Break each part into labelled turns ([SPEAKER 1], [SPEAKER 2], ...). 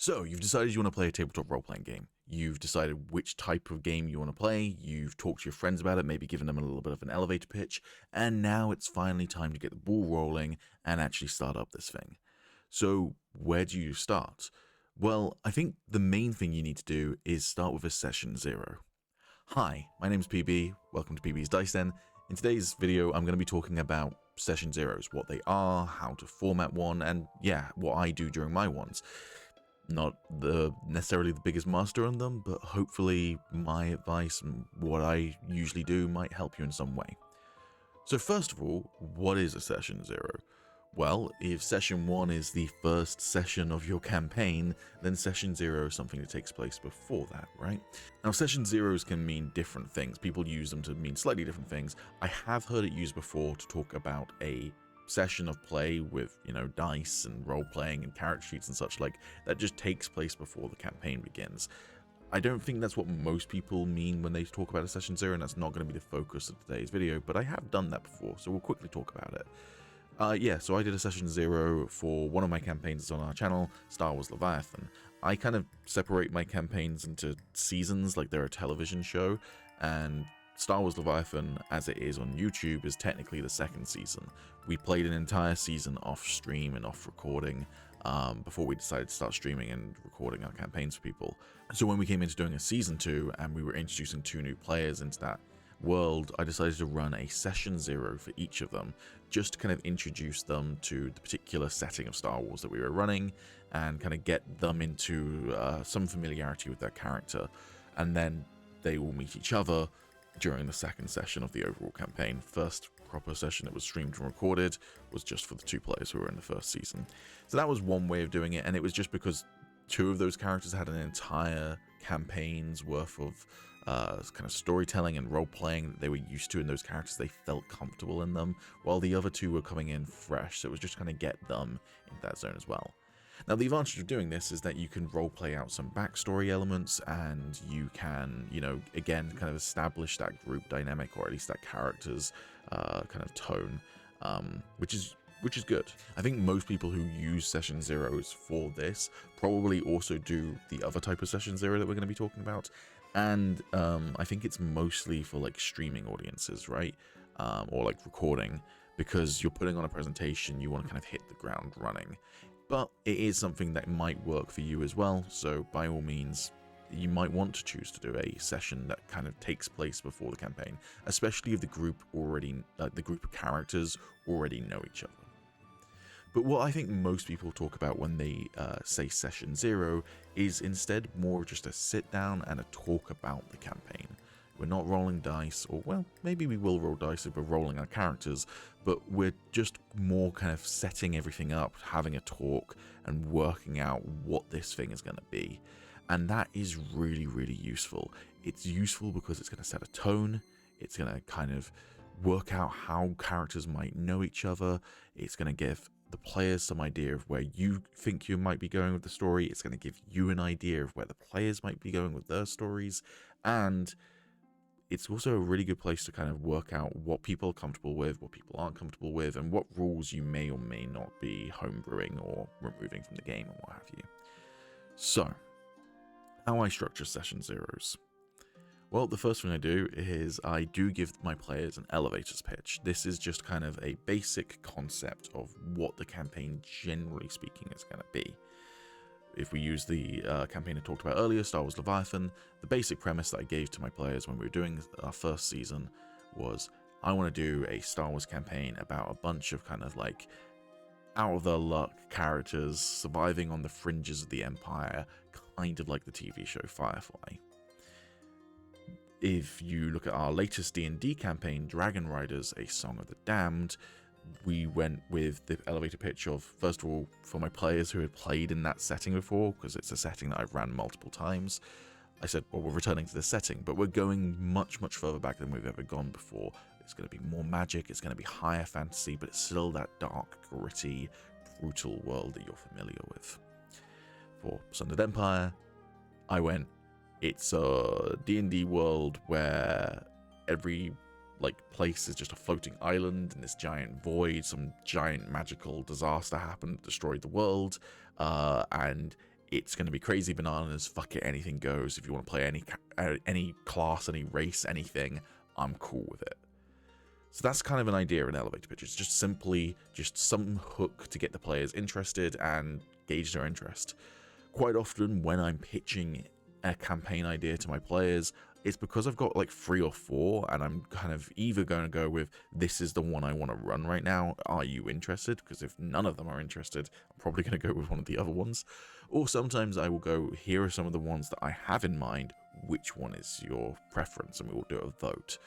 [SPEAKER 1] So, you've decided you want to play a tabletop role-playing game. You've decided which type of game you want to play, you've talked to your friends about it, maybe given them a little bit of an elevator pitch, and now it's finally time to get the ball rolling and actually start up this thing. So, where do you start? Well, I think the main thing you need to do is start with a session 0. Hi, my name's PB, welcome to PB's Dice Den. In today's video, I'm going to be talking about session 0s, what they are, how to format one, and yeah, what I do during my ones. Not necessarily the biggest master on them, but hopefully my advice and what I usually do might help you in some way. So first of all, what is a session 0? Well, if session 1 is the first session of your campaign, then session 0 is something that takes place before that, right? Now, session 0s can mean different things. People use them to mean slightly different things. I have heard it used before to talk about a session of play with, dice and role-playing and character sheets and such like, that just takes place before the campaign begins. I don't think that's what most people mean when they talk about a session 0, and that's not going to be the focus of today's video, but I have done that before, so we'll quickly talk about it. So I did a session 0 for one of my campaigns on our channel, Star Wars Leviathan. I kind of separate my campaigns into seasons, like they're a television show, and Star Wars Leviathan, as it is on YouTube, is technically the second season. We played an entire season off stream and off recording before we decided to start streaming and recording our campaigns for people. So when we came into doing a season 2 and we were introducing 2 new players into that world, I decided to run a session 0 for each of them, just to kind of introduce them to the particular setting of Star Wars that we were running and kind of get them into some familiarity with their character. And then they will meet each other during the second session of the overall campaign. First proper session that was streamed and recorded was just for the 2 players who were in the first season. So that was one way of doing it, and it was just because 2 of those characters had an entire campaign's worth of kind of storytelling and role-playing that they were used to in those characters. They felt comfortable in them, while the other 2 were coming in fresh, so it was just kind of get them into that zone as well. Now, the advantage of doing this is that you can roleplay out some backstory elements, and you can, again, kind of establish that group dynamic, or at least that character's kind of tone, which is good. I think most people who use session 0s for this probably also do the other type of session 0 that we're going to be talking about, and I think it's mostly for like streaming audiences, right? Or like recording, because you're putting on a presentation, you want to kind of hit the ground running. But it is something that might work for you as well, so by all means, you might want to choose to do a session that kind of takes place before the campaign, especially if the group of characters already know each other. But what I think most people talk about when they say session 0 is instead more just a sit down and a talk about the campaign. We're not rolling dice, or well, maybe we will roll dice if we're rolling our characters, but we're just more kind of setting everything up, having a talk, and working out what this thing is going to be. And that is really, really useful. It's useful because it's going to set a tone, it's going to kind of work out how characters might know each other, it's going to give the players some idea of where you think you might be going with the story, it's going to give you an idea of where the players might be going with their stories, and it's also a really good place to kind of work out what people are comfortable with, what people aren't comfortable with, and what rules you may or may not be homebrewing or removing from the game and what have you. So, how I structure session 0s. Well, the first thing I do is I do give my players an elevator's pitch. This is just kind of a basic concept of what the campaign, generally speaking, is going to be. If we use the campaign I talked about earlier, Star Wars Leviathan, the basic premise that I gave to my players when we were doing our first season was, I want to do a Star Wars campaign about a bunch of kind of like out of their luck characters surviving on the fringes of the Empire, kind of like the TV show Firefly. If you look at our latest D&D campaign, Dragon Riders, A Song of the Damned, we went with the elevator pitch of, first of all, for my players who had played in that setting before, because it's a setting that I've ran multiple times, I said, well, we're returning to this setting, but we're going much, much further back than we've ever gone before. It's going to be more magic, it's going to be higher fantasy, but it's still that dark, gritty, brutal world that you're familiar with. For Sundered Empire, I went, it's a D&D world where every place is just a floating island in this giant void. Some giant magical disaster happened, destroyed the world, and It's going to be crazy bananas, fuck it, anything goes. If you want to play any class, any race, anything, I'm cool with it. So that's kind of an idea in elevator pitch. It's just simply just some hook to get the players interested and gauge their interest. Quite often when I'm pitching a campaign idea to my players, it's because I've got like 3 or 4 and I'm kind of either going to go with, this is the one I want to run right now, are you interested? Because if none of them are interested, I'm probably going to go with one of the other ones. Or sometimes I will go, here are some of the ones that I have in mind, which one is your preference, and we will do a vote.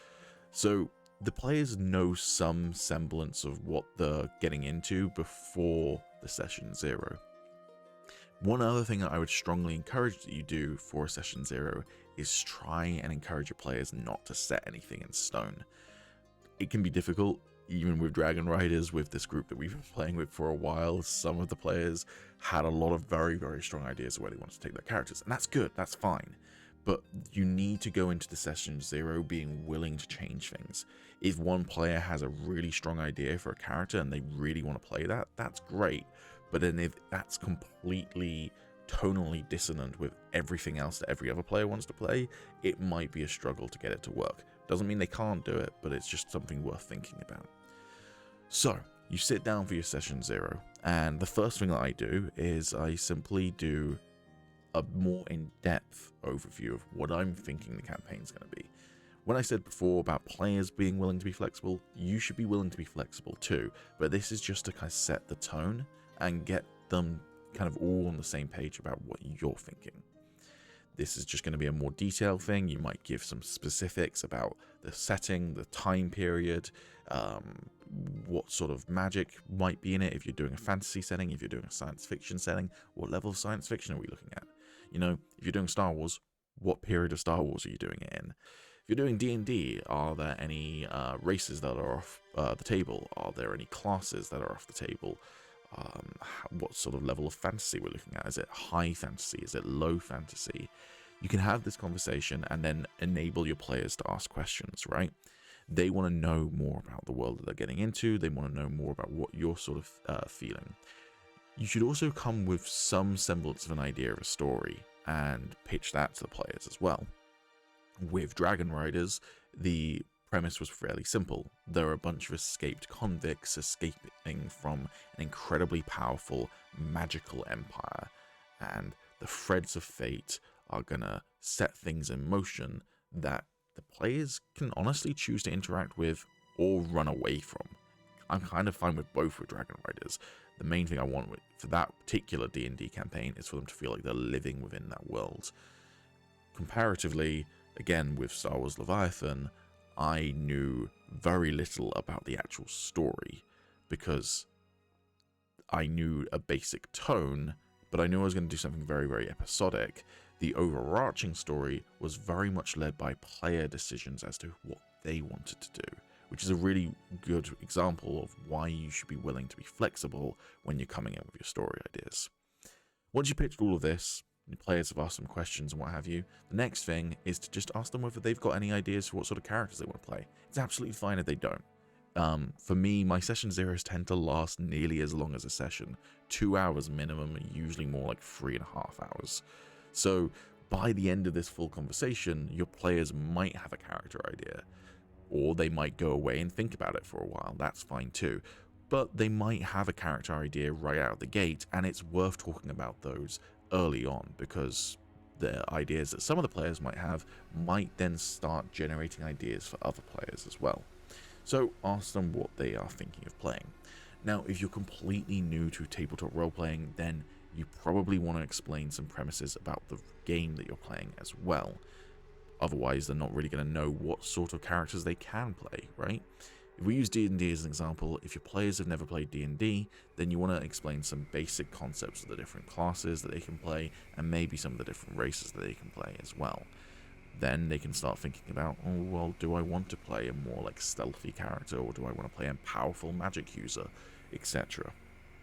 [SPEAKER 1] So the players know some semblance of what they're getting into before the session 0. One other thing that I would strongly encourage that you do for session 0 is try and encourage your players not to set anything in stone. It can be difficult, even with Dragon Riders, with this group that we've been playing with for a while. Some of the players had a lot of very, very strong ideas of where they wanted to take their characters, and that's good, that's fine. But you need to go into the session 0 being willing to change things. If one player has a really strong idea for a character and they really want to play that, that's great. But then if that's completely tonally dissonant with everything else that every other player wants to play, it might be a struggle to get it to work. Doesn't mean they can't do it, but it's just something worth thinking about. So you sit down for your session 0, and the first thing that I do is I simply do a more in-depth overview of what I'm thinking the campaign's going to be. When I said before about players being willing to be flexible, you should be willing to be flexible too, but this is just to kind of set the tone and get them kind of all on the same page about what you're thinking. This is just going to be a more detailed thing. You might give some specifics about the setting, the time period, what sort of magic might be in it. If you're doing a fantasy setting, if you're doing a science fiction setting, what level of science fiction are we looking at? You know, if you're doing Star Wars, what period of Star Wars are you doing it in? If you're doing D&D, are there any races that are off the table? Are there any classes that are off the table? What sort of level of fantasy we're looking at? Is it high fantasy? Is it low fantasy? You can have this conversation and then enable your players to ask questions, right? They want to know more about the world that they're getting into. They want to know more about what you're sort of feeling. You should also come with some semblance of an idea of a story and pitch that to the players as well. With Dragon Riders, the premise was fairly simple. There are a bunch of escaped convicts escaping from an incredibly powerful magical empire, and the threads of fate are gonna set things in motion that the players can honestly choose to interact with or run away from. I'm kind of fine with both with Dragon Riders. The main thing I want for that particular D&D campaign is for them to feel like they're living within that world. Comparatively, again with Star Wars Leviathan, I knew very little about the actual story because I knew a basic tone, but I knew I was going to do something very, very episodic. The overarching story was very much led by player decisions as to what they wanted to do, which is a really good example of why you should be willing to be flexible when you're coming in with your story ideas. Once you pitched all of this, the players have asked some questions and what have you, the next thing is to just ask them whether they've got any ideas for what sort of characters they want to play. It's absolutely fine if they don't. For me, my session 0s tend to last nearly as long as a session. 2 hours minimum, usually more like 3.5 hours. So by the end of this full conversation, your players might have a character idea, or they might go away and think about it for a while. That's fine too. But they might have a character idea right out of the gate, and it's worth talking about those early on, because the ideas that some of the players might have might then start generating ideas for other players as well. So ask them what they are thinking of playing. Now, if you're completely new to tabletop role-playing, then you probably want to explain some premises about the game that you're playing as well. Otherwise, they're not really going to know what sort of characters they can play, right? If we use D&D as an example, if your players have never played D&D, then you want to explain some basic concepts of the different classes that they can play, and maybe some of the different races that they can play as well. Then they can start thinking about, oh, well, do I want to play a more like stealthy character, or do I want to play a powerful magic user, etc.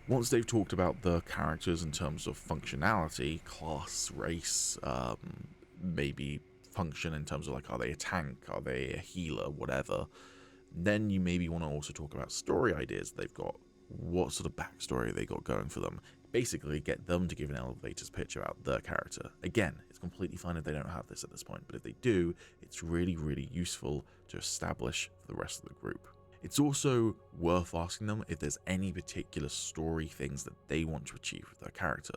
[SPEAKER 1] Once they've talked about the characters in terms of functionality, class, race, maybe function in terms of like, are they a tank, are they a healer, whatever, then you maybe want to also talk about story ideas they've got. What sort of backstory they got going for them? basically get them to give an elevator's pitch about their character. Again, it's completely fine if they don't have this at this point, but if they do, it's really, really useful to establish for the rest of the group. It's also worth asking them if there's any particular story things that they want to achieve with their character.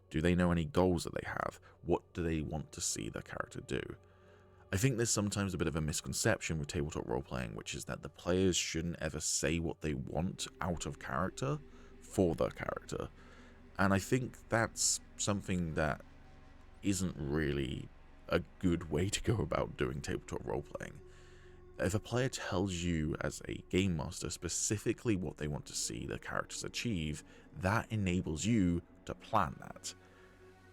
[SPEAKER 1] Do they know any goals that they have? What do they want to see their character do? I think there's sometimes a bit of a misconception with tabletop role-playing, which is that the players shouldn't ever say what they want out of character for their character. And I think that's something that isn't really a good way to go about doing tabletop role-playing. If a player tells you as a game master specifically what they want to see their characters achieve, that enables you to plan that.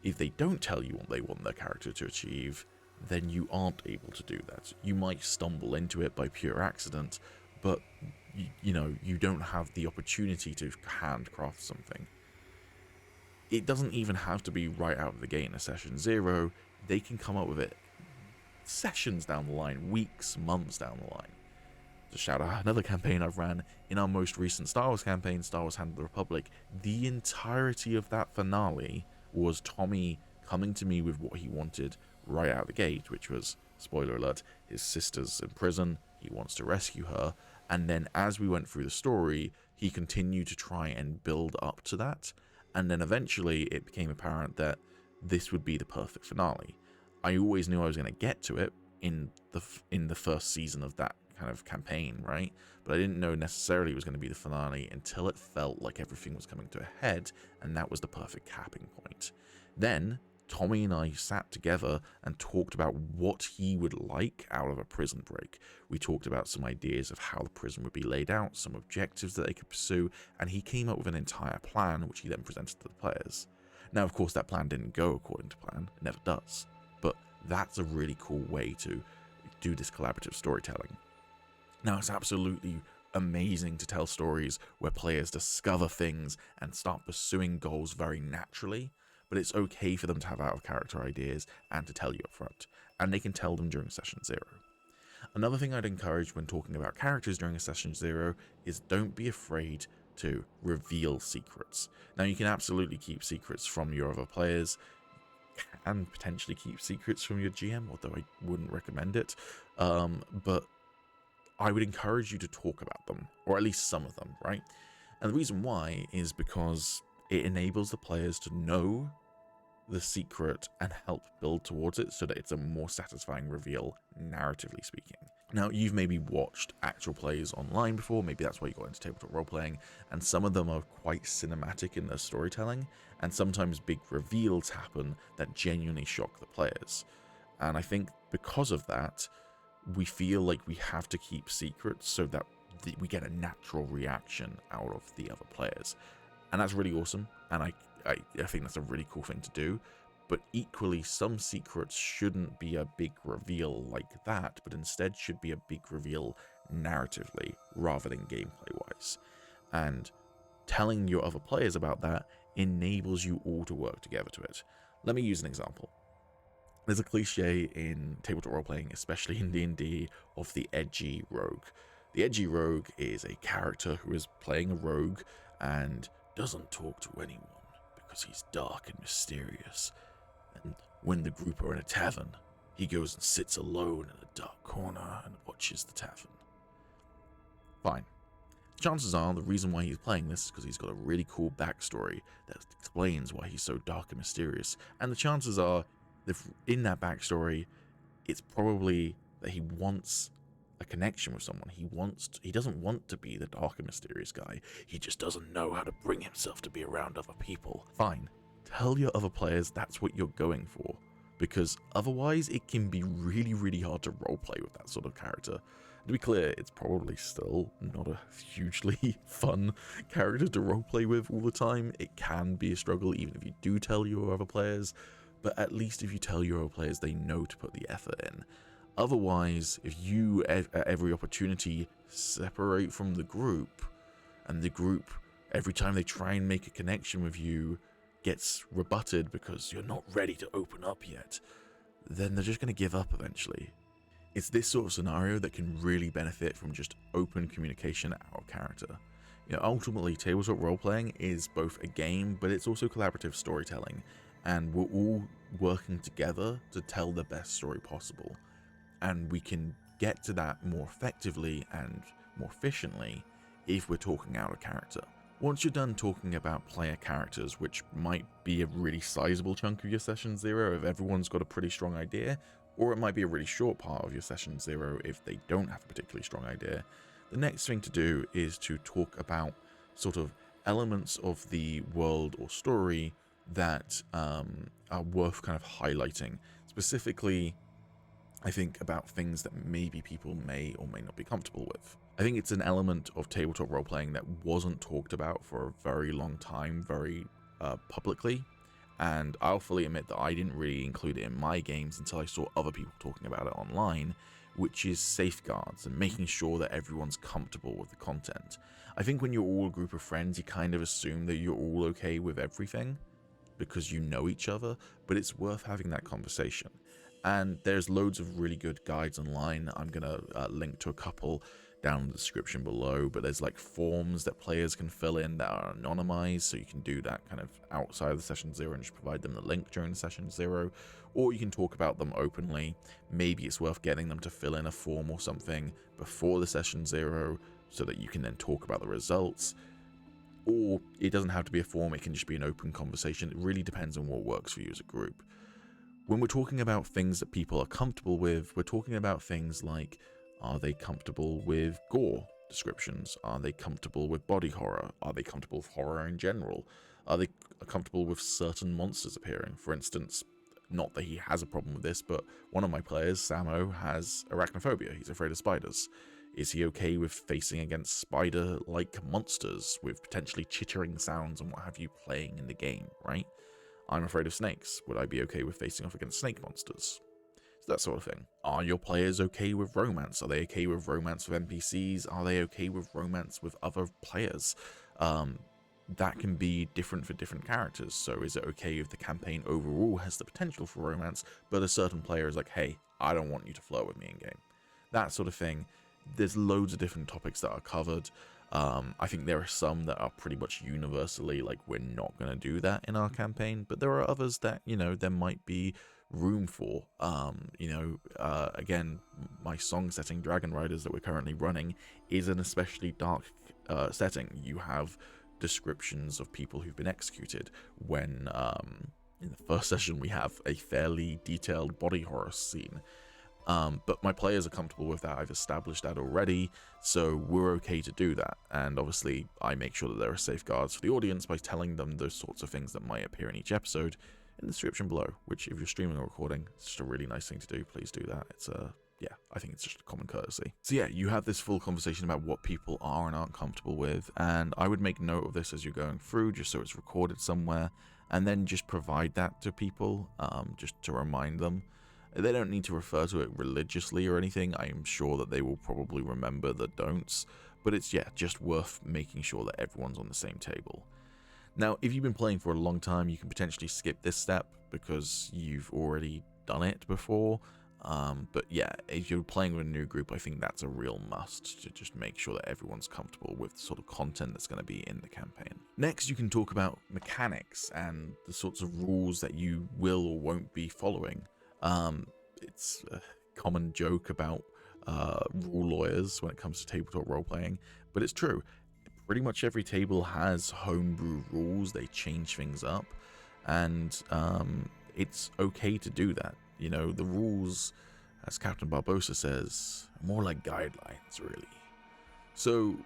[SPEAKER 1] If they don't tell you what they want their character to achieve, then you aren't able to do that. You might stumble into it by pure accident, but you don't have the opportunity to handcraft something. It doesn't even have to be right out of the gate in a session 0. They can come up with it sessions down the line, weeks, months down the line. To shout out another campaign I've ran, in our most recent Star Wars campaign, Star Wars Hand of the Republic, the entirety of that finale was Tommy coming to me with what he wanted right out the gate, which was, spoiler alert, his sister's in prison, he wants to rescue her, and then as we went through the story, he continued to try and build up to that, and then eventually it became apparent that this would be the perfect finale. I always knew I was going to get to it in the first season of that kind of campaign, right? But I didn't know necessarily it was going to be the finale until it felt like everything was coming to a head, and that was the perfect capping point. Then Tommy and I sat together and talked about what he would like out of a prison break. We talked about some ideas of how the prison would be laid out, some objectives that they could pursue, and he came up with an entire plan, which he then presented to the players. Now, of course, that plan didn't go according to plan. It never does. But that's a really cool way to do this collaborative storytelling. Now, it's absolutely amazing to tell stories where players discover things and start pursuing goals very naturally, but it's okay for them to have out-of-character ideas and to tell you up front, and they can tell them during session 0. Another thing I'd encourage when talking about characters during a session 0 is don't be afraid to reveal secrets. Now, you can absolutely keep secrets from your other players, and potentially keep secrets from your GM, although I wouldn't recommend it, but I would encourage you to talk about them, or at least some of them, right? And the reason why is because it enables the players to know the secret and help build towards it so that it's a more satisfying reveal, narratively speaking. Now, you've maybe watched actual plays online before, maybe that's why you got into tabletop role-playing, and some of them are quite cinematic in their storytelling, and sometimes big reveals happen that genuinely shock the players. And I think because of that, we feel like we have to keep secrets so that we get a natural reaction out of the other players. And that's really awesome, and I think that's a really cool thing to do, but equally some secrets shouldn't be a big reveal like that, but instead should be a big reveal narratively rather than gameplay wise. And telling your other players about that enables you all to work together to it. Let me use an example. There's a cliche in tabletop role-playing, especially in D&D, of the edgy rogue. The edgy rogue is a character who is playing a rogue and doesn't talk to anyone because he's dark and mysterious. And when the group are in a tavern, he goes and sits alone in a dark corner and watches the tavern. Fine. Chances are the reason why he's playing this is because he's got a really cool backstory that explains why he's so dark and mysterious. And the chances are that in that backstory, it's probably that he wants a connection with someone. He doesn't want to be the dark and mysterious guy. He just doesn't know how to bring himself to be around other people. Fine. Tell your other players that's what you're going for, because otherwise it can be really, really hard to roleplay with that sort of character. To be clear, it's probably still not a hugely fun character to roleplay with all the time. It can be a struggle even if you do tell your other players, but at least if you tell your other players, they know to put the effort in. Otherwise, if you at every opportunity separate from the group, and the group, every time they try and make a connection with you, gets rebutted because you're not ready to open up yet, then they're just going to give up eventually. It's this sort of scenario that can really benefit from just open communication out of character. Ultimately, tabletop role-playing is both a game, but it's also collaborative storytelling, and we're all working together to tell the best story possible. And we can get to that more effectively and more efficiently if we're talking out a character. Once you're done talking about player characters, which might be a really sizable chunk of your session 0 if everyone's got a pretty strong idea, or it might be a really short part of your session 0 if they don't have a particularly strong idea, the next thing to do is to talk about sort of elements of the world or story that are worth kind of highlighting. Specifically, I think about things that maybe people may or may not be comfortable with. I think it's an element of tabletop role-playing that wasn't talked about for a very long time, very publicly, and I'll fully admit that I didn't really include it in my games until I saw other people talking about it online, which is safeguards and making sure that everyone's comfortable with the content. I think when you're all a group of friends, you kind of assume that you're all okay with everything because you know each other, but it's worth having that conversation. And there's loads of really good guides online. I'm going to link to a couple down in the description below, but there's like forms that players can fill in that are anonymized, so you can do that kind of outside of the session 0 and just provide them the link during the session 0, or you can talk about them openly. Maybe it's worth getting them to fill in a form or something before the session 0 so that you can then talk about the results. Or it doesn't have to be a form, it can just be an open conversation. It really depends on what works for you as a group. When we're talking about things that people are comfortable with, we're talking about things like, are they comfortable with gore descriptions? Are they comfortable with body horror? Are they comfortable with horror in general? Are they comfortable with certain monsters appearing? For instance, not that he has a problem with this, but one of my players, Samo, has arachnophobia. He's afraid of spiders. Is he okay with facing against spider-like monsters with potentially chittering sounds and what have you playing in the game, right? I'm afraid of snakes. Would I be okay with facing off against snake monsters? So that sort of thing. Are your players okay with romance? Are they okay with romance with NPCs? Are they okay with romance with other players? That can be different for different characters. So is it okay if the campaign overall has the potential for romance, but a certain player is like, hey, I don't want you to flirt with me in game? That sort of thing. There's loads of different topics that are covered. I think there are some that are pretty much universally like, we're not going to do that in our campaign, but there are others that, there might be room for. Again, my song setting, Dragon Riders, that we're currently running, is an especially dark setting. You have descriptions of people who've been executed when in the first session we have a fairly detailed body horror scene. But my players are comfortable with that. I've established that already, so we're okay to do that. And obviously, I make sure that there are safeguards for the audience by telling them those sorts of things that might appear in each episode in the description below, which if you're streaming or recording, it's just a really nice thing to do. Please do that. It's I think it's just a common courtesy. So yeah, you have this full conversation about what people are and aren't comfortable with, and I would make note of this as you're going through, just so it's recorded somewhere, and then just provide that to people, just to remind them. They don't need to refer to it religiously or anything. I am sure that they will probably remember the don'ts, but it's, just worth making sure that everyone's on the same table. Now, if you've been playing for a long time, you can potentially skip this step because you've already done it before. But yeah, if you're playing with a new group, I think that's a real must to just make sure that everyone's comfortable with the sort of content that's going to be in the campaign. Next, you can talk about mechanics and the sorts of rules that you will or won't be following. It's a common joke about rule lawyers when it comes to tabletop role-playing, but it's true. Pretty much every table has homebrew rules. They change things up, and it's okay to do that. The rules, as Captain Barbosa says, are more like guidelines, really. So,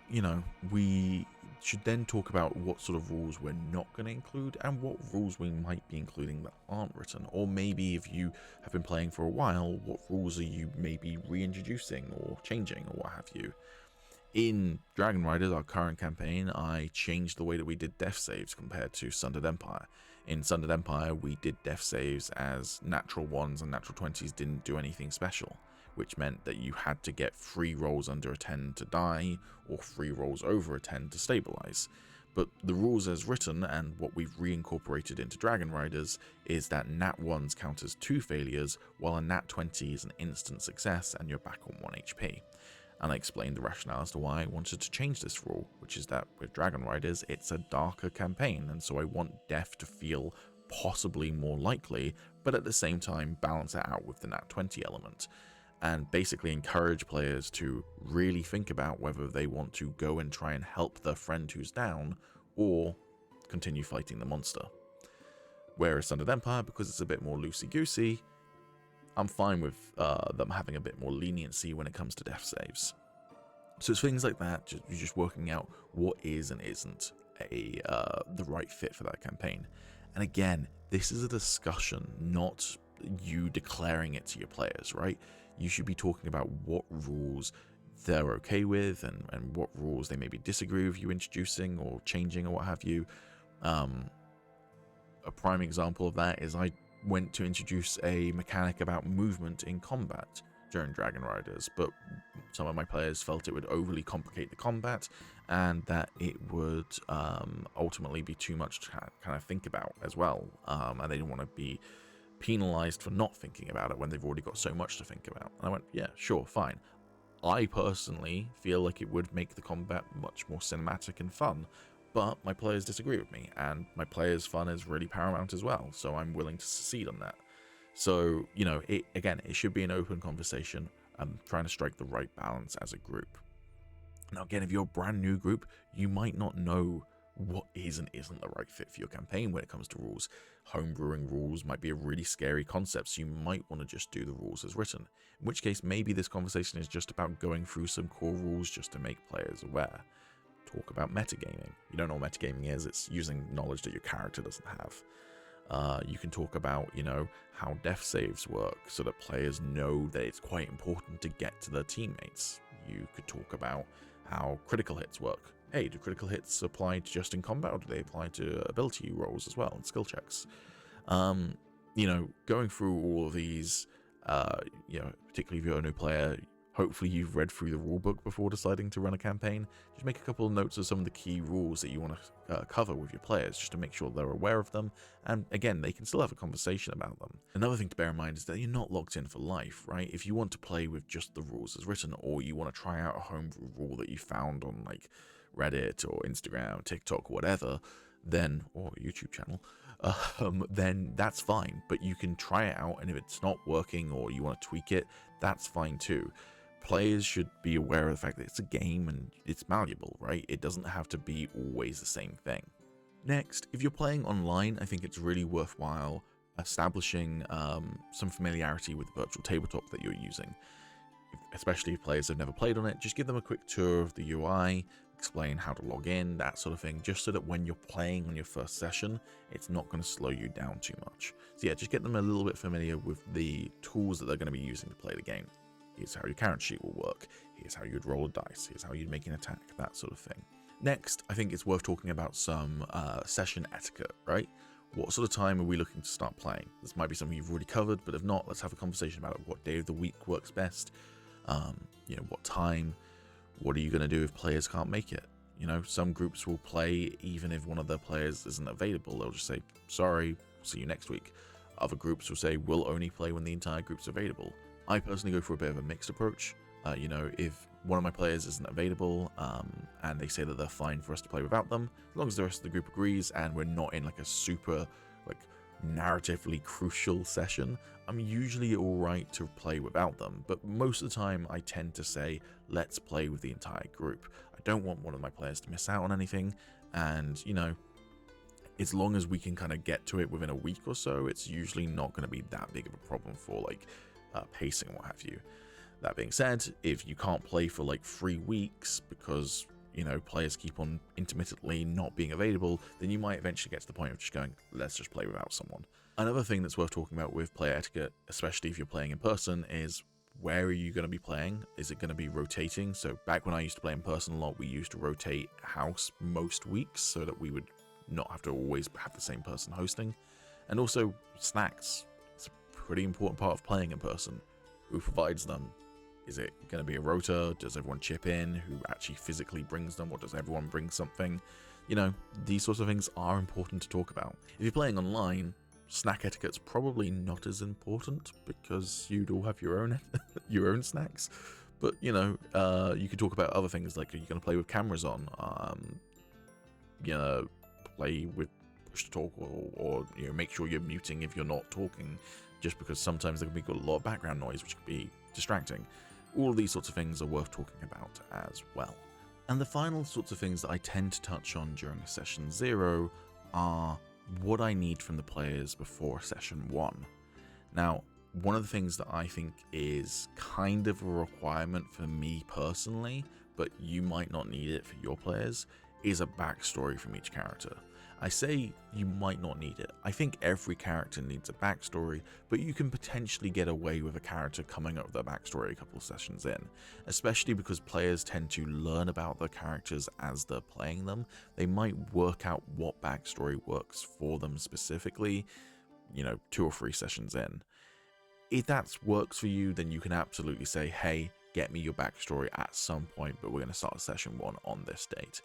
[SPEAKER 1] we should then talk about what sort of rules we're not going to include and what rules we might be including that aren't written. Or maybe if you have been playing for a while, what rules are you maybe reintroducing or changing or what have you. In Dragon Riders, our current campaign, I changed the way that we did death saves compared to Sundered Empire. In Sundered Empire, we did death saves as natural 1s and natural 20s didn't do anything special, which meant that you had to get 3 rolls under a 10 to die, or 3 rolls over a 10 to stabilize. But the rules as written, and what we've reincorporated into Dragon Riders, is that nat 1s count as 2 failures, while a nat 20 is an instant success and you're back on 1 HP. And I explained the rationale as to why I wanted to change this rule, which is that with Dragon Riders, it's a darker campaign, and so I want death to feel possibly more likely, but at the same time balance it out with the nat 20 element, and basically encourage players to really think about whether they want to go and try and help their friend who's down, or continue fighting the monster. Whereas Sundered Empire, because it's a bit more loosey-goosey, I'm fine with them having a bit more leniency when it comes to death saves. So it's things like that, you're just working out what is and isn't the right fit for that campaign. And again, this is a discussion, not you declaring it to your players, right? You should be talking about what rules they're okay with and what rules they maybe disagree with you introducing or changing or what have you. A prime example of that is I went to introduce a mechanic about movement in combat during Dragon Riders, but some of my players felt it would overly complicate the combat and that it would ultimately be too much to kind of think about as well, and they didn't want to be penalized for not thinking about it when they've already got so much to think about. And I went, yeah, sure, fine. I personally feel like it would make the combat much more cinematic and fun, but my players disagree with me, and my players' fun is really paramount as well, so I'm willing to secede on that. So, you know, it should be an open conversation. I'm trying to strike the right balance as a group. Now, again, if you're a brand new group, you might not know what is and isn't the right fit for your campaign when it comes to rules. Homebrewing rules might be a really scary concept, so you might want to just do the rules as written. In which case, maybe this conversation is just about going through some core rules just to make players aware. Talk about metagaming. You don't know what metagaming is, it's using knowledge that your character doesn't have. You can talk about, you know, how death saves work so that players know that it's quite important to get to their teammates. You could talk about how critical hits work. Hey, do critical hits apply just in combat, or do they apply to ability rolls as well and skill checks? You know, going through all of these, you know, particularly if you're a new player, hopefully you've read through the rulebook before deciding to run a campaign. Just make a couple of notes of some of the key rules that you want to cover with your players, just to make sure they're aware of them, and again, they can still have a conversation about them. Another thing to bear in mind is that you're not locked in for life, right? If you want to play with just the rules as written, or you want to try out a homebrew rule that you found on like Reddit or Instagram, TikTok, whatever, then, or YouTube channel, then that's fine, but you can try it out, and if it's not working or you want to tweak it, that's fine too. Players should be aware of the fact that it's a game and it's malleable, right? It doesn't have to be always the same thing. Next, if you're playing online, I think it's really worthwhile establishing some familiarity with the virtual tabletop that you're using. Especially if players have never played on it, just give them a quick tour of the UI, explain how to log in, that sort of thing, just so that when you're playing on your first session, it's not going to slow you down too much. So yeah, just get them a little bit familiar with the tools that they're going to be using to play the game. Here's how your character sheet will work, here's how you'd roll a dice, here's how you'd make an attack, that sort of thing. Next, I think it's worth talking about some session etiquette, right? What sort of time are we looking to start playing? This might be something you've already covered, but if not, let's have a conversation about it. What day of the week works best? You know, what time? What are you going to do if players can't make it? You know, some groups will play even if one of their players isn't available. They'll just say, sorry, see you next week. Other groups will say, we'll only play when the entire group's available. I personally go for a bit of a mixed approach. You know, if one of my players isn't available and they say that they're fine for us to play without them, as long as the rest of the group agrees and we're not in like a super like narratively crucial session, I'm usually alright to play without them. But most of the time I tend to say, let's play with the entire group. I don't want one of my players to miss out on anything, and you know, as long as we can kind of get to it within a week or so, it's usually not going to be that big of a problem for like pacing and what have you. That being said, if you can't play for like 3 weeks because, you know, players keep on intermittently not being available, then you might eventually get to the point of just going, let's just play without someone. Another thing that's worth talking about with player etiquette, especially if you're playing in person, is where are you going to be playing? Is it going to be rotating? So back when I used to play in person a lot, we used to rotate house most weeks so that we would not have to always have the same person hosting. And also snacks. It's a pretty important part of playing in person. Who provides them? Is it going to be a rota? Does everyone chip in? Who actually physically brings them? Or does everyone bring something? You know, these sorts of things are important to talk about. If you're playing online, snack etiquette's probably not as important because you'd all have your own your own snacks. But, you know, you could talk about other things like, are you going to play with cameras on? You know, play with push to talk, or you know, make sure you're muting if you're not talking, just because sometimes there can be a lot of background noise, which can be distracting. All of these sorts of things are worth talking about as well. And the final sorts of things that I tend to touch on during a session 0 are what I need from the players before session 1. Now, one of the things that I think is kind of a requirement for me personally, but you might not need it for your players, is a backstory from each character. I say you might not need it. I think every character needs a backstory, but you can potentially get away with a character coming up with their backstory a couple of sessions in, especially because players tend to learn about their characters as they're playing them. They might work out what backstory works for them specifically, you know, 2 or 3 sessions in. If that works for you, then you can absolutely say, hey, get me your backstory at some point, but we're going to start session 1 on this date.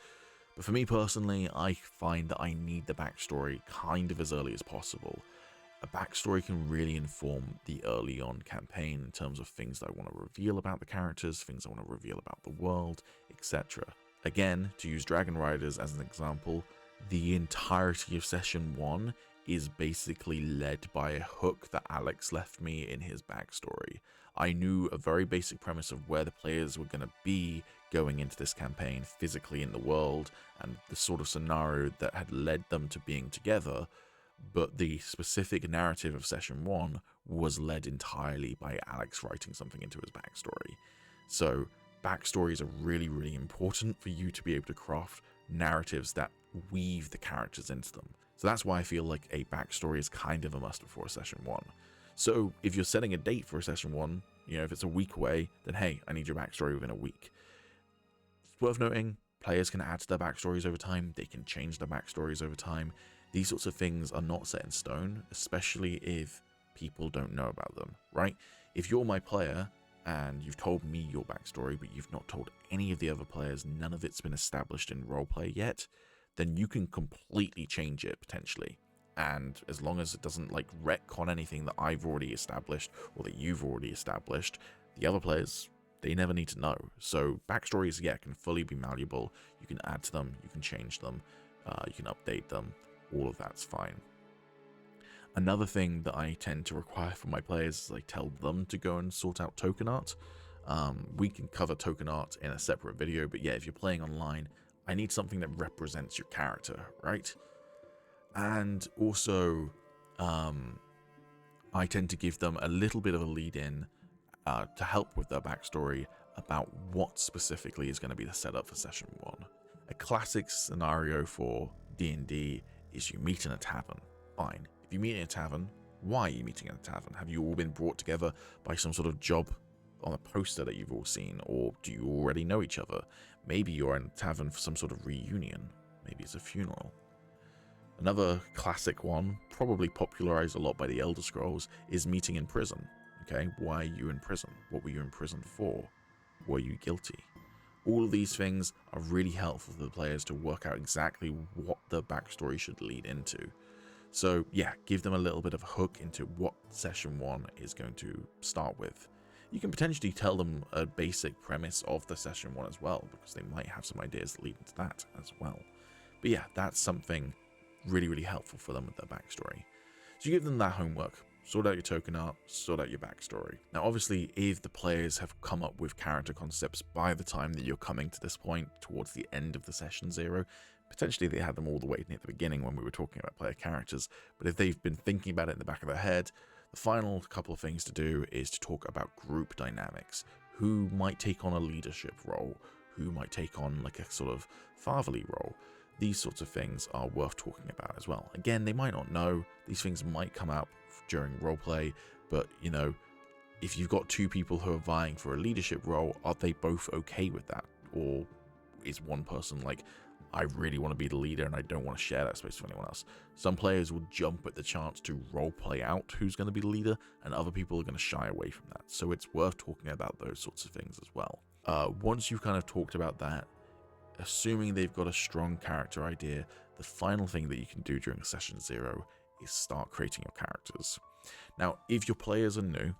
[SPEAKER 1] But for me personally, I find that I need the backstory kind of as early as possible. A backstory can really inform the early on campaign in terms of things that I want to reveal about the characters, things I want to reveal about the world, etc. Again, to use Dragon Riders as an example, the entirety of session 1 is basically led by a hook that Alex left me in his backstory. I knew a very basic premise of where the players were going to be going into this campaign physically in the world and the sort of scenario that had led them to being together, but the specific narrative of session 1 was led entirely by Alex writing something into his backstory. So backstories are really, really important for you to be able to craft narratives that weave the characters into them. So that's why I feel like a backstory is kind of a must before session 1. So if you're setting a date for a session 1, you know, if it's a week away, then hey, I need your backstory within a week. It's worth noting, players can add to their backstories over time, they can change their backstories over time. These sorts of things are not set in stone, especially if people don't know about them, right? If you're my player and you've told me your backstory, but you've not told any of the other players, none of it's been established in roleplay yet, then you can completely change it potentially. And as long as it doesn't like retcon anything that I've already established or that you've already established, the other players, they never need to know. So backstories, yeah, can fully be malleable. You can add to them, you can change them, you can update them. All of that's fine. Another thing that I tend to require from my players is I tell them to go and sort out token art. We can cover token art in a separate video, but yeah, if you're playing online, I need something that represents your character, right? And also, I tend to give them a little bit of a lead in to help with their backstory about what specifically is going to be the setup for session 1. A classic scenario for D&D is you meet in a tavern. Fine. If you meet in a tavern, why are you meeting in a tavern? Have you all been brought together by some sort of job on a poster that you've all seen, or do you already know each other? Maybe you're in a tavern for some sort of reunion. Maybe it's a funeral. Another classic one, probably popularized a lot by the Elder Scrolls, is meeting in prison. Okay, why are you in prison? What were you in prison for? Were you guilty? All of these things are really helpful for the players to work out exactly what the backstory should lead into. So yeah, give them a little bit of a hook into what session 1 is going to start with. You can potentially tell them a basic premise of the session 1 as well, because they might have some ideas that lead into that as well. But yeah, that's something really, really helpful for them with their backstory. So you give them that homework, sort out your token art, sort out your backstory. Now obviously, if the players have come up with character concepts by the time that you're coming to this point, towards the end of the session 0, potentially they had them all the way near the beginning when we were talking about player characters, but if they've been thinking about it in the back of their head, the final couple of things to do is to talk about group dynamics. Who might take on a leadership role? Who might take on like a sort of fatherly role? These sorts of things are worth talking about as well. Again, they might not know. These things might come up during roleplay, but you know, if you've got 2 people who are vying for a leadership role, are they both okay with that? Or is one person like, I really want to be the leader and I don't want to share that space with anyone else? Some players will jump at the chance to roleplay out who's going to be the leader, and other people are going to shy away from that. So it's worth talking about those sorts of things as well. Once you've kind of talked about that, assuming they've got a strong character idea, the final thing that you can do during session 0 is start creating your characters. Now, if your players are new,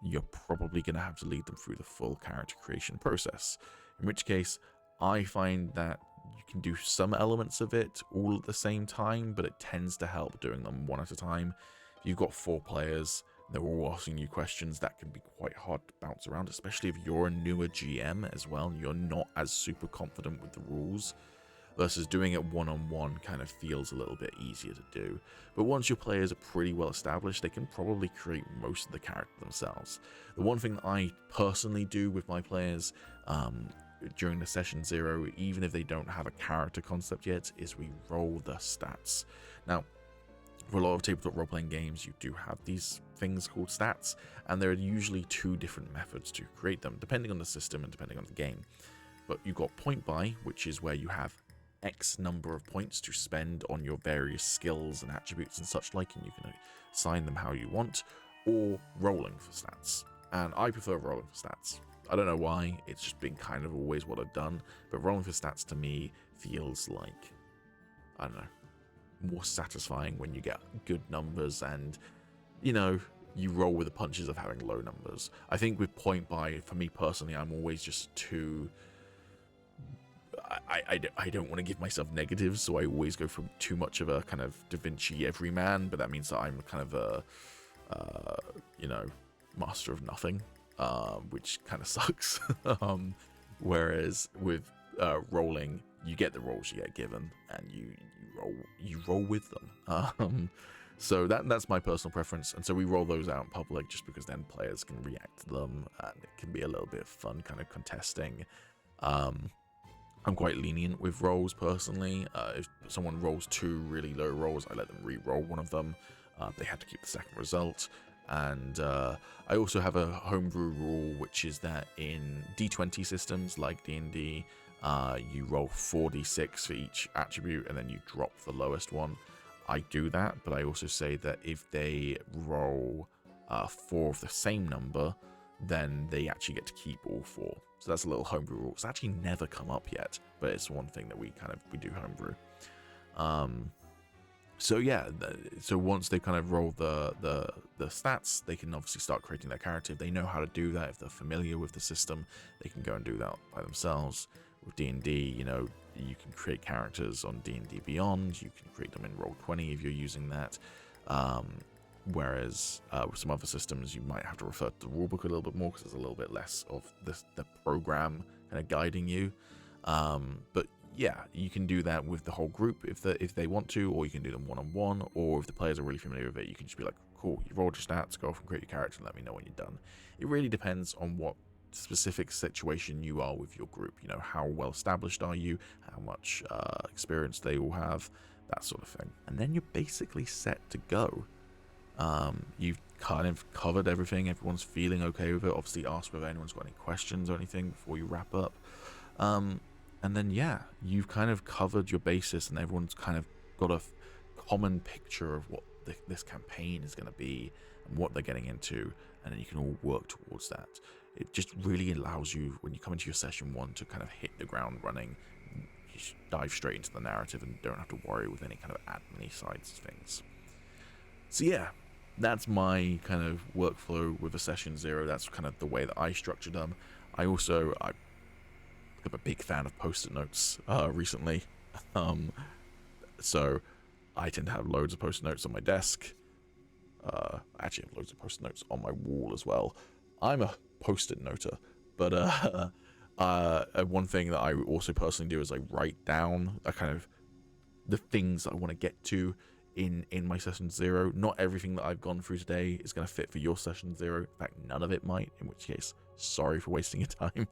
[SPEAKER 1] you're probably going to have to lead them through the full character creation process. In which case, I find that you can do some elements of it all at the same time, but it tends to help doing them one at a time. If you've got 4 players, they're all asking you questions, that can be quite hard to bounce around, especially if you're a newer GM as well, and you're not as super confident with the rules, versus doing it one-on-one kind of feels a little bit easier to do. But once your players are pretty well established, they can probably create most of the character themselves. The one thing that I personally do with my players during the session 0, even if they don't have a character concept yet, is we roll the stats. Now, for a lot of tabletop role-playing games, you do have these things called stats, and there are usually 2 different methods to create them, depending on the system and depending on the game. But you've got point buy, which is where you have X number of points to spend on your various skills and attributes and such like, and you can assign them how you want, or rolling for stats. And I prefer rolling for stats. I don't know why, it's just been kind of always what I've done, but rolling for stats to me feels like, I don't know, more satisfying when you get good numbers and, you know, you roll with the punches of having low numbers. I think with point buy, for me personally, I'm always just too... I don't want to give myself negatives, so I always go for too much of a kind of Da Vinci everyman, but that means that I'm kind of a, you know, master of nothing, which kind of sucks. Whereas with rolling, you get the rolls you get given, and you roll with them. So that's my personal preference, and so we roll those out in public just because then players can react to them, and it can be a little bit of fun kind of contesting. I'm quite lenient with rolls personally. If someone rolls 2 really low rolls, I let them re-roll one of them. They had to keep the second result. And I also have a homebrew rule, which is that in D20 systems like D&D, you roll 4d6 for each attribute, and then you drop the lowest one. I do that, but I also say that if they roll 4 of the same number, then they actually get to keep all 4. So that's a little homebrew rule. It's actually never come up yet, but it's one thing that we do homebrew. So yeah, so once they kind of roll the stats, they can obviously start creating their character. If they know how to do that, if they're familiar with the system, they can go and do that by themselves. With D&D, you know, you can create characters on D&D Beyond. You can create them in Roll20 if you're using that. Whereas with some other systems, you might have to refer to the rulebook a little bit more because there's a little bit less of the program kind of guiding you. But yeah, you can do that with the whole group if they want to, or you can do them one-on-one, or if the players are really familiar with it, you can just be like, cool, you've rolled your stats, go off and create your character and let me know when you're done. It really depends on what specific situation you are with your group. You know, how well established are you, how much experience they all have, that sort of thing. And then you're basically set to go. You've kind of covered everything. Everyone's feeling okay with it. Obviously ask whether anyone's got any questions or anything before you wrap up. And then yeah, you've kind of covered your basis, and everyone's kind of got a common picture of what this campaign is going to be and what they're getting into, and then you can all work towards that. It just really allows you, when you come into your session 1, to kind of hit the ground running. You just dive straight into the narrative and don't have to worry with any kind of admin sides of things. So yeah, that's my kind of workflow with a session 0. That's kind of the way that I structured them. I'm a big fan of post-it notes recently. So I tend to have loads of post-it notes on my desk. I actually have loads of post-it notes on my wall as well. I'm a post-it noter, but one thing that I also personally do is I write down kind of the things I want to get to in my session 0. Not everything that I've gone through today is going to fit for your session 0. In fact, none of it might, in which case, sorry for wasting your time.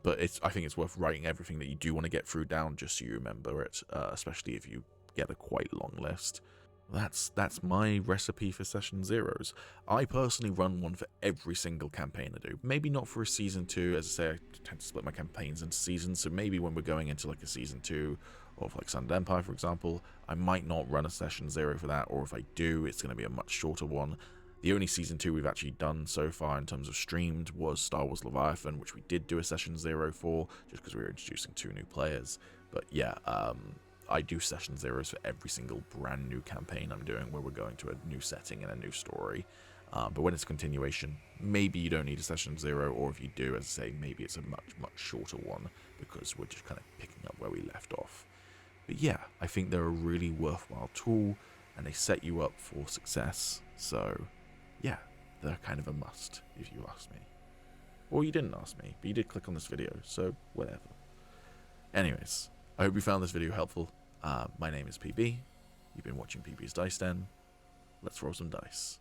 [SPEAKER 1] But I think it's worth writing everything that you do want to get through down just so you remember it, especially if you get a quite long list. That's my recipe for session 0s. I personally run one for every single campaign I do. Maybe not for a season 2, as I say, I tend to split my campaigns into seasons, so maybe when we're going into like a season 2 of like Sundered Empire, for example, I might not run a session 0 for that, or if I do, it's going to be a much shorter one. The only season 2 we've actually done so far in terms of streamed was Star Wars Leviathan, which we did do a session 0 for, just because we were introducing 2 new players. But yeah, I do session 0s for every single brand new campaign I'm doing where we're going to a new setting and a new story. But when it's a continuation, maybe you don't need a session 0, or if you do, as I say, maybe it's a much, much shorter one, because we're just kind of picking up where we left off. But yeah, I think they're a really worthwhile tool, and they set you up for success. So yeah, they're kind of a must, if you ask me. Or you didn't ask me, but you did click on this video, so whatever. Anyways, I hope you found this video helpful. My name is PB. You've been watching PB's Dice Den. Let's roll some dice.